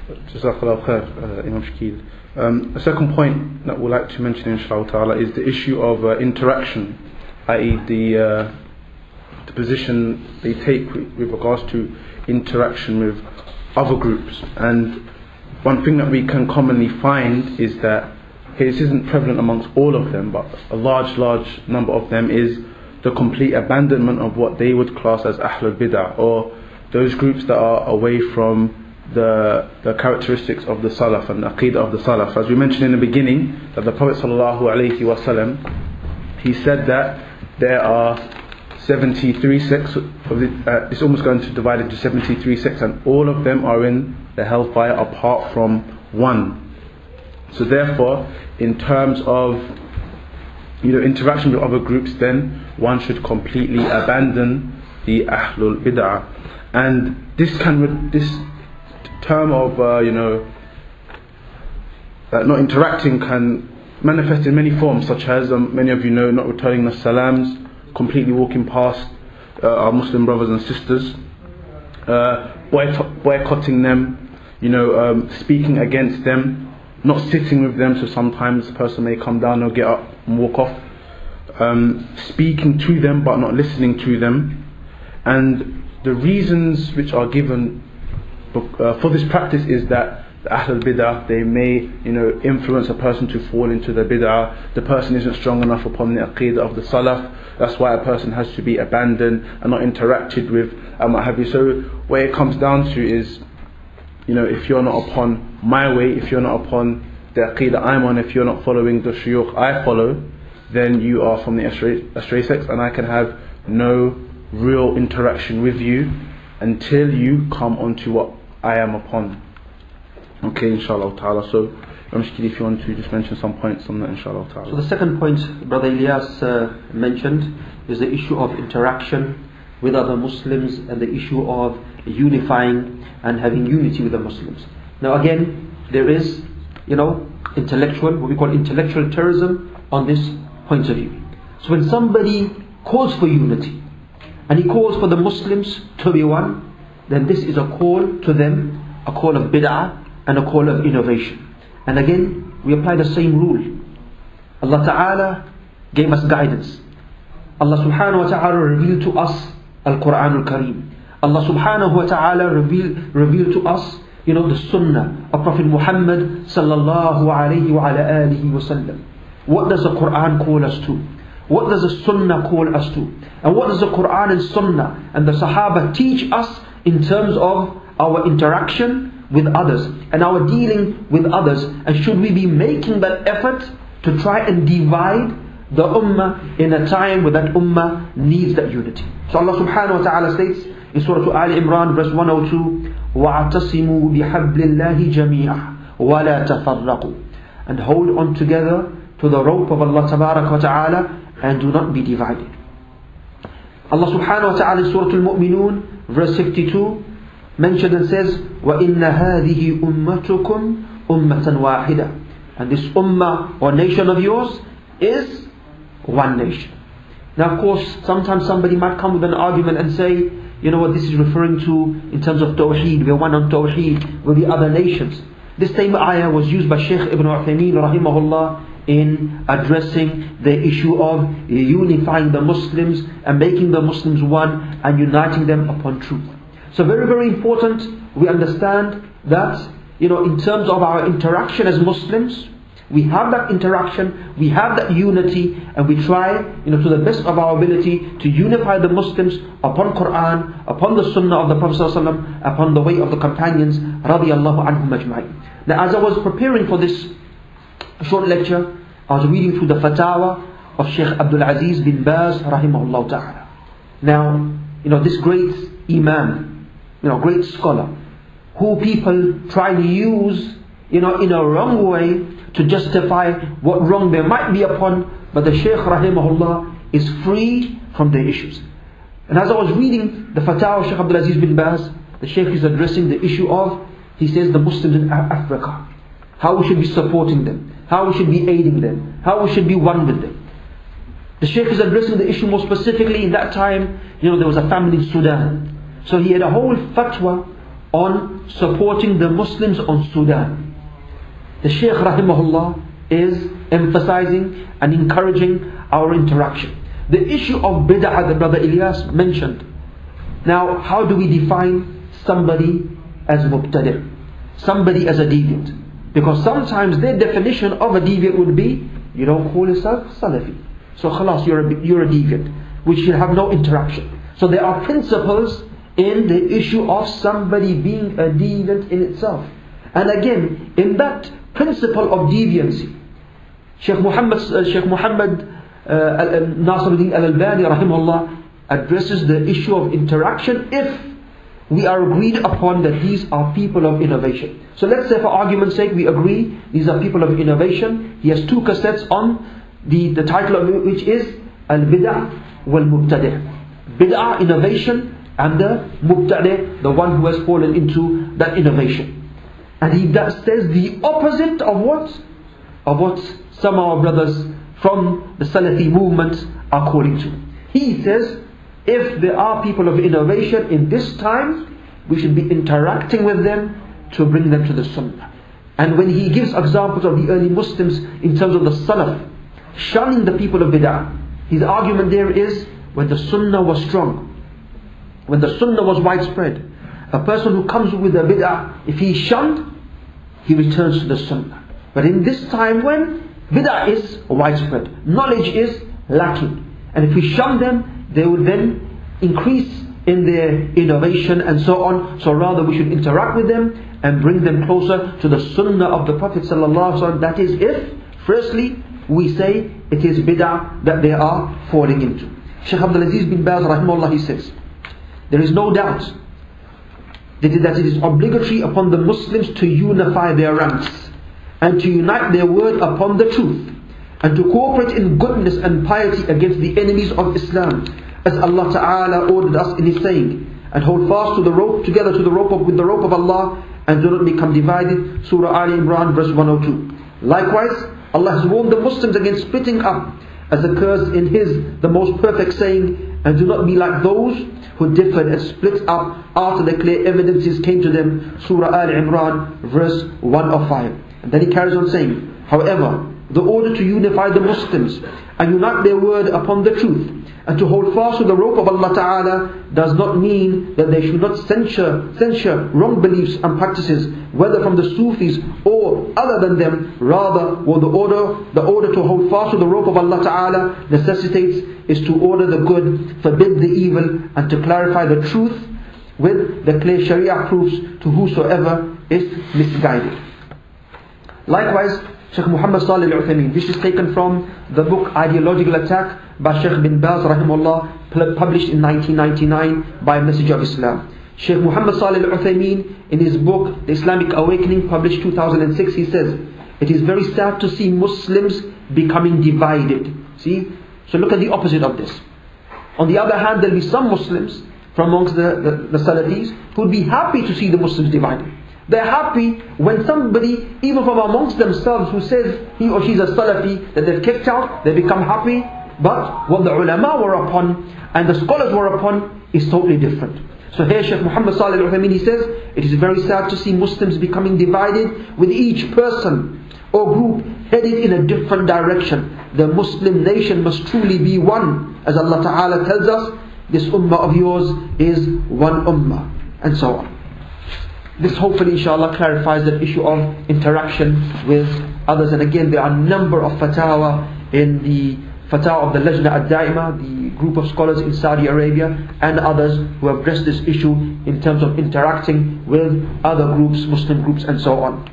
Jazakallah khair, Imam Shakeel. A second point that we'd like to mention, inshallah ta'ala, is the issue of interaction, i.e. the position they take with regards to interaction with other groups. And one thing that we can commonly find is that, this isn't prevalent amongst all of them, but a large number of them, is the complete abandonment of what they would class as Ahlul Bid'ah, or those groups that are away from the characteristics of the Salaf and the Aqidah of the Salaf. As we mentioned in the beginning, that the Prophet ﷺ, he said that there are 73 sects, it's almost going to divide into 73 sects, and all of them are in the hellfire apart from one. So therefore, in terms of interaction with other groups, then one should completely abandon the Ahlul Bid'ah. And this term of not interacting can manifest in many forms, such as many of you know, not returning the salams, completely walking past our Muslim brothers and sisters, boycotting them, speaking against them, not sitting with them, so sometimes a person may come down or get up and walk off, speaking to them but not listening to them. And the reasons which are given for this practice is that the Ahlul Bid'ah, they may influence a person to fall into the Bid'ah. The person isn't strong enough upon the Aqidah of the Salaf, that's why a person has to be abandoned and not interacted with, and what have you. So where it comes down to is, if you're not upon my way, if you're not upon the Aqidah I'm on, if you're not following the shuyukh I follow, then you are from the astray sects, and I can have no real interaction with you until you come onto what I am upon. Okay, inshallah ta'ala. So if you want to just mention some points on that, inshallah ta'ala. So the second point Brother Ilyas mentioned is the issue of interaction with other Muslims, and the issue of unifying and having unity with the Muslims. Now again, there is what we call intellectual terrorism on this point of view. So when somebody calls for unity and he calls for the Muslims to be one, then this is a call to them, a call of bid'ah and a call of innovation. And again, we apply the same rule. Allah Ta'ala gave us guidance. Allah Subhanahu wa Ta'ala revealed to us Al-Qur'an Al-Kareem. Allah Subhanahu wa Ta'ala revealed to us the Sunnah of Prophet Muhammad Sallallahu Alaihi wa ala alihi wa sallam. What does the Qur'an call us to? What does the Sunnah call us to? And what does the Qur'an and Sunnah and the Sahaba teach us in terms of our interaction with others and our dealing with others? And should we be making that effort to try and divide the ummah in a time where that ummah needs that unity? So Allah Subhanahu wa Ta'ala states in Surah Al Imran verse 102, وَاعْتَصِمُوا بِحَبْلِ اللَّهِ جَمِيعًا وَلَا تَفَرَّقُوا, and hold on together to the rope of Allah Tabarak wa Ta'ala, and do not be divided. Allah Subhanahu wa Ta'ala in Surah Al-Mu'minun verse 52 mentioned and says, وَإِنَّ هَذِهِ أُمَّتُكُمْ أُمَّةً وَاحِدًا, and this ummah or nation of yours is one nation. Now of course, sometimes somebody might come with an argument and say, this is referring to in terms of Tawheed, we're one on Tawheed with the other nations. This same ayah was used by Shaykh Ibn Uthaymeen rahimahullah in addressing the issue of unifying the Muslims and making the Muslims one and uniting them upon truth. So very, very important we understand that in terms of our interaction as Muslims, we have that interaction, we have that unity, and we try to the best of our ability to unify the Muslims upon Qur'an, upon the Sunnah of the Prophet ﷺ, upon the way of the companions radiyallahu anhum ajma'in. Now as I was preparing for this short lecture, I was reading through the fatwa of Sheikh Abdul Aziz bin Baz rahimahullah ta'ala. Now this great Imam, great scholar, who people try to use in a wrong way to justify what wrong they might be upon, but the Shaykh rahimahullah is free from the issues. And as I was reading the fatwa of Sheikh Abdul Aziz bin Baz, the Shaykh is addressing the issue of, he says, the Muslims in Africa, how we should be supporting them, how we should be aiding them, how we should be one with them. The Shaykh is addressing the issue more specifically. In that time, there was a famine in Sudan, so he had a whole fatwa on supporting the Muslims on Sudan. The Shaykh rahimahullah is emphasizing and encouraging our interaction. The issue of bid'ah that Brother Ilyas mentioned. Now, how do we define somebody as mubtadi'? Somebody as a deviant? Because sometimes their definition of a deviant would be, you don't call yourself Salafi, so khalas, you're a deviant, which should have no interaction. So there are principles in the issue of somebody being a deviant in itself. And again, in that principle of deviancy, Shaykh Muhammad Nasiruddin Al-albani rahimahullah addresses the issue of interaction if we are agreed upon that these are people of innovation. So let's say for argument's sake we agree these are people of innovation. He has two cassettes on the title of which is Al-Bid'ah wal-Mubtadi'. Bid'ah, innovation, and the Mubtadi', the one who has fallen into that innovation. And he says the opposite of what? Of what some of our brothers from the Salafi movement are calling to. He says, if there are people of innovation in this time, we should be interacting with them to bring them to the Sunnah. And when he gives examples of the early Muslims in terms of the Salaf shunning the people of bid'ah, his argument there is when the Sunnah was strong, when the Sunnah was widespread, a person who comes with a bid'ah, if he is shunned, he returns to the Sunnah. But in this time when bid'ah is widespread, knowledge is lacking, and if we shun them, they will then increase in their innovation and so on. So rather we should interact with them and bring them closer to the Sunnah of the Prophet ﷺ. That is, if firstly we say it is bid'ah that they are falling into. Shaykh Abdul Aziz bin Baz rahimahullah, he says, there is no doubt that it is obligatory upon the Muslims to unify their ranks and to unite their word upon the truth and to cooperate in goodness and piety against the enemies of Islam, as Allah Ta'ala ordered us in His saying, and hold fast to the rope, together to the rope with the rope of Allah, and do not become divided. Surah Al Imran verse 102. Likewise, Allah has warned the Muslims against splitting up, as occurs in His the most perfect saying, and do not be like those who differed and split up after the clear evidences came to them. Surah Al Imran verse 105. And then he carries on saying, however, the order to unify the Muslims and unite their word upon the truth and to hold fast to the rope of Allah Ta'ala does not mean that they should not censure wrong beliefs and practices, whether from the Sufis or other than them. Rather, well, the order to hold fast to the rope of Allah Ta'ala necessitates is to order the good, forbid the evil, and to clarify the truth with the clear Sharia proofs to whosoever is misguided. Likewise, Shaykh Muhammad Salih Al-Uthaymeen, this is taken from the book Ideological Attack by Shaykh bin Baz rahimahullah, published in 1999 by Message of Islam. Shaykh Muhammad Salih Al-Uthaymeen, in his book The Islamic Awakening, published 2006, he says, it is very sad to see Muslims becoming divided. See? So look at the opposite of this. On the other hand, there will be some Muslims from amongst the Salafis who would be happy to see the Muslims divided. They're happy when somebody, even from amongst themselves, who says he or she's a Salafi, that they've kicked out, they become happy. But what the ulama were upon and the scholars were upon is totally different. So here Shaykh Muhammad Salih Al-Uthaymeen, he says, it is very sad to see Muslims becoming divided, with each person or group headed in a different direction. The Muslim nation must truly be one. As Allah Ta'ala tells us, this ummah of yours is one ummah, and so on. This hopefully inshallah clarifies the issue of interaction with others. And again, there are a number of fatwa in the fatwa of the Lajna Ad-Daima, the group of scholars in Saudi Arabia, and others who have addressed this issue in terms of interacting with other groups, Muslim groups, and so on.